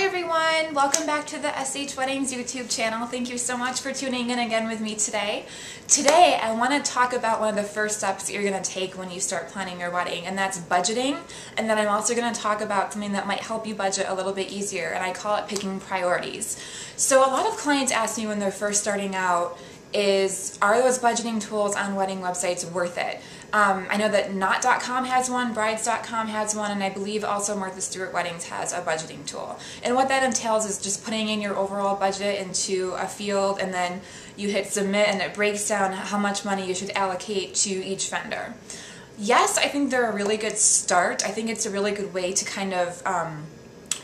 Hi everyone, welcome back to the SH Weddings YouTube channel. Thank you so much for tuning in again with me today. Today I want to talk about one of the first steps that you're going to take when you start planning your wedding, and that's budgeting. And then I'm also going to talk about something that might help you budget a little bit easier, and I call it picking priorities. So a lot of clients ask me when they're first starting out are those budgeting tools on wedding websites worth it? I know that Knot.com has one, Brides.com has one, and I believe also Martha Stewart Weddings has a budgeting tool. And what that entails is just putting in your overall budget into a field, and then you hit submit and it breaks down how much money you should allocate to each vendor. Yes, I think they're a really good start. I think it's a really good way to kind of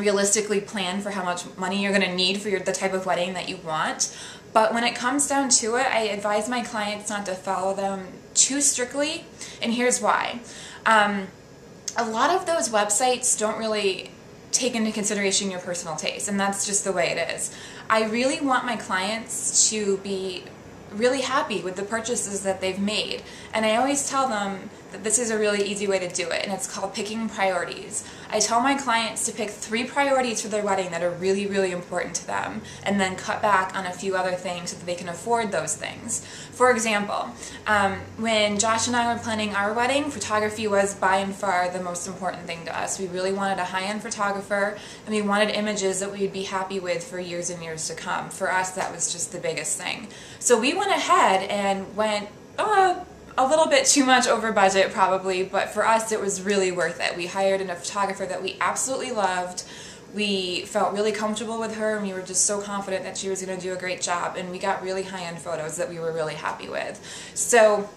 realistically plan for how much money you're going to need for the type of wedding that you want. But when it comes down to it, I advise my clients not to follow them too strictly, and here's why. A lot of those websites don't really take into consideration your personal taste, and that's just the way it is. I really want my clients to be really happy with the purchases that they've made, and I always tell them that this is a really easy way to do it, and it's called picking priorities. I tell my clients to pick 3 priorities for their wedding that are really, really important to them, and then cut back on a few other things so that they can afford those things. For example, when Josh and I were planning our wedding, photography was by and far the most important thing to us. We really wanted a high-end photographer, and we wanted images that we'd be happy with for years and years to come. For us, that was just the biggest thing. So we went ahead and went a little bit too much over budget probably, but for us it was really worth it. We hired a photographer that we absolutely loved. We felt really comfortable with her, and we were just so confident that she was going to do a great job, and we got really high-end photos that we were really happy with. So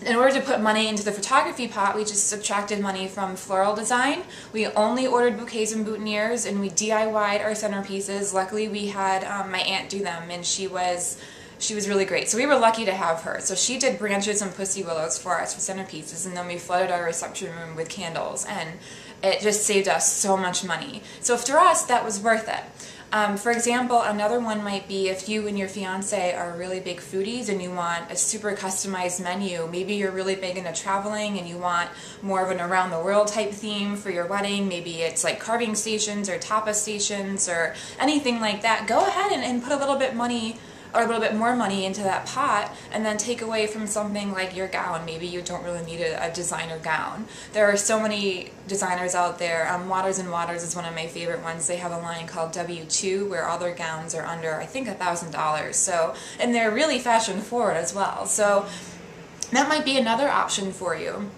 in order to put money into the photography pot, we just subtracted money from floral design. We only ordered bouquets and boutonnieres, and we DIY'd our centerpieces. Luckily we had my aunt do them, and she was really great. So we were lucky to have her. So she did branches and pussy willows for us for centerpieces, and then we flooded our reception room with candles, and it just saved us so much money. So for us, that was worth it. For example, another one might be if you and your fiance are really big foodies and you want a super customized menu. Maybe you're really big into traveling and you want more of an around the world type theme for your wedding. Maybe it's like carving stations or tapas stations or anything like that. Go ahead and put a little bit more money into that pot, and then take away from something like your gown. Maybe you don't really need a designer gown. There are so many designers out there. Waters and Waters is one of my favorite ones. They have a line called W2 where all their gowns are under, I think, $1,000. So, and they're really fashion forward as well. So that might be another option for you.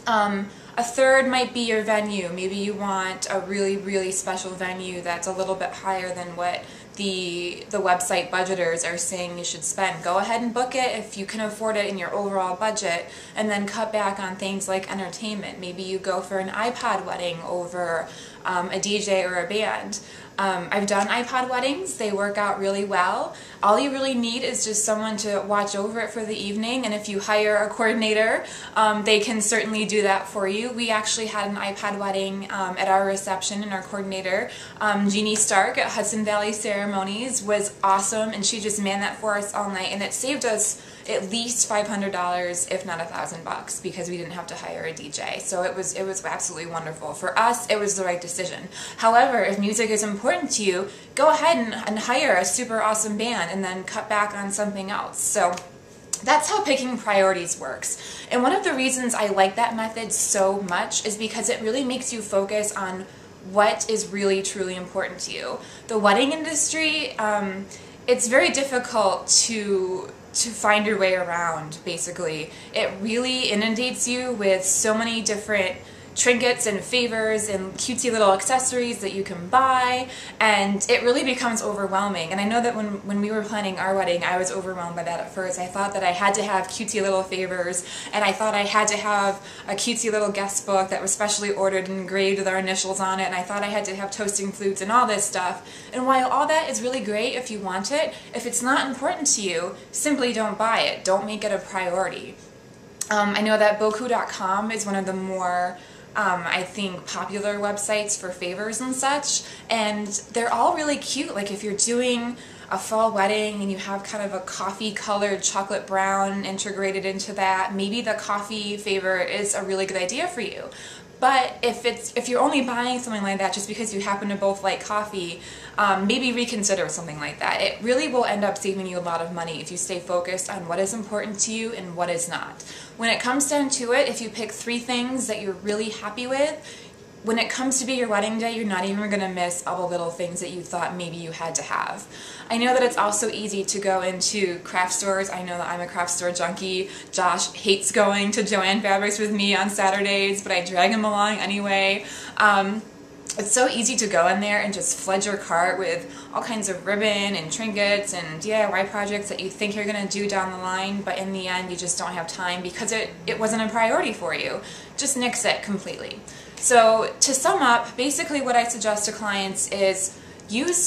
A third might be your venue. Maybe you want a really, really special venue that's a little bit higher than what the website budgeters are saying you should spend. Go ahead and book it if you can afford it in your overall budget, and then cut back on things like entertainment. Maybe you go for an iPod wedding over a DJ or a band. I've done iPod weddings. They work out really well. All you really need is just someone to watch over it for the evening, and if you hire a coordinator, they can certainly do that for you. We actually had an iPod wedding at our reception, and our coordinator, Jeannie Stark at Hudson Valley Ceremonies, was awesome, and she just manned that for us all night, and it saved us at least $500, if not $1,000, because we didn't have to hire a DJ. So it was absolutely wonderful. For us, it was the right decision. However, if music is important to you, go ahead and hire a super awesome band, and then cut back on something else. So that's how picking priorities works. And one of the reasons I like that method so much is because it really makes you focus on what is really truly important to you. The wedding industry, it's very difficult to find your way around, basically. It really inundates you with so many different trinkets and favors and cutesy little accessories that you can buy, and it really becomes overwhelming. And I know that when we were planning our wedding, I was overwhelmed by that at first. I thought that I had to have cutesy little favors, and I thought I had to have a cutesy little guest book that was specially ordered and engraved with our initials on it, and I thought I had to have toasting flutes and all this stuff. And while all that is really great if you want it, if it's not important to you, simply don't buy it. Don't make it a priority. I know that Boku.com is one of the more I think popular websites for favors and such, and they're all really cute. Like if you're doing a fall wedding and you have kind of a coffee colored chocolate brown integrated into that, maybe the coffee favor is a really good idea for you. But if you're only buying something like that just because you happen to both like coffee, maybe reconsider something like that. It really will end up saving you a lot of money if you stay focused on what is important to you and what is not. When it comes down to it, if you pick 3 things that you're really happy with, when it comes to be your wedding day, you're not even going to miss all the little things that you thought maybe you had to have. I know that it's also easy to go into craft stores. I know that I'm a craft store junkie. Josh hates going to Joann Fabrics with me on Saturdays, but I drag him along anyway. It's so easy to go in there and just flood your cart with all kinds of ribbon and trinkets and DIY projects that you think you're going to do down the line, but in the end you just don't have time because it wasn't a priority for you. Just nix it completely. So to sum up, basically what I suggest to clients is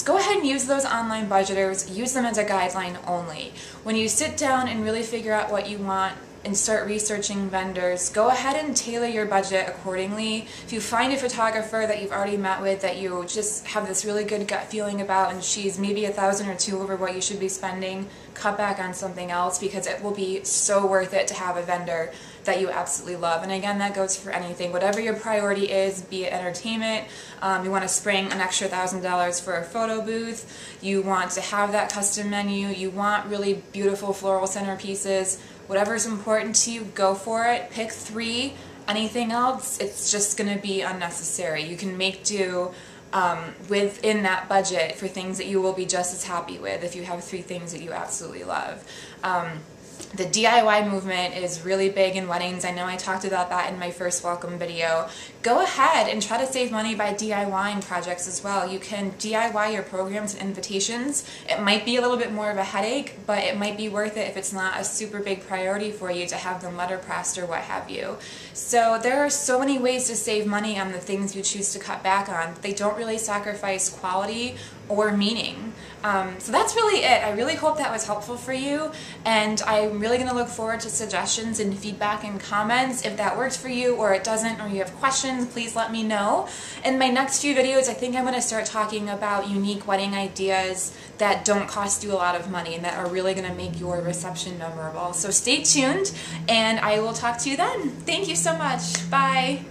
go ahead and use those online budgeters, use them as a guideline only. When you sit down and really figure out what you want and start researching vendors, go ahead and tailor your budget accordingly. If you find a photographer that you've already met with that you just have this really good gut feeling about and she's maybe $1,000 or $2,000 over what you should be spending, cut back on something else because it will be so worth it to have a vendor that you absolutely love. And again, that goes for anything. Whatever your priority is, be it entertainment, you want to spring an extra $1,000 for a photo booth, you want to have that custom menu, you want really beautiful floral centerpieces, whatever's important to you, go for it. Pick 3. Anything else, it's just going to be unnecessary. You can make do within that budget for things that you will be just as happy with if you have 3 things that you absolutely love. The DIY movement is really big in weddings. I know I talked about that in my first welcome video. Go ahead and try to save money by DIYing projects as well. You can DIY your programs and invitations. It might be a little bit more of a headache, but it might be worth it if it's not a super big priority for you to have them letterpressed or what have you. So there are so many ways to save money on the things you choose to cut back on. They don't really sacrifice quality or meaning. So that's really it. I really hope that was helpful for you, and I'm really going to look forward to suggestions and feedback and comments. If that works for you or it doesn't, or you have questions, please let me know. In my next few videos, I think I'm going to start talking about unique wedding ideas that don't cost you a lot of money and that are really going to make your reception memorable. So stay tuned, and I will talk to you then. Thank you so much. Bye.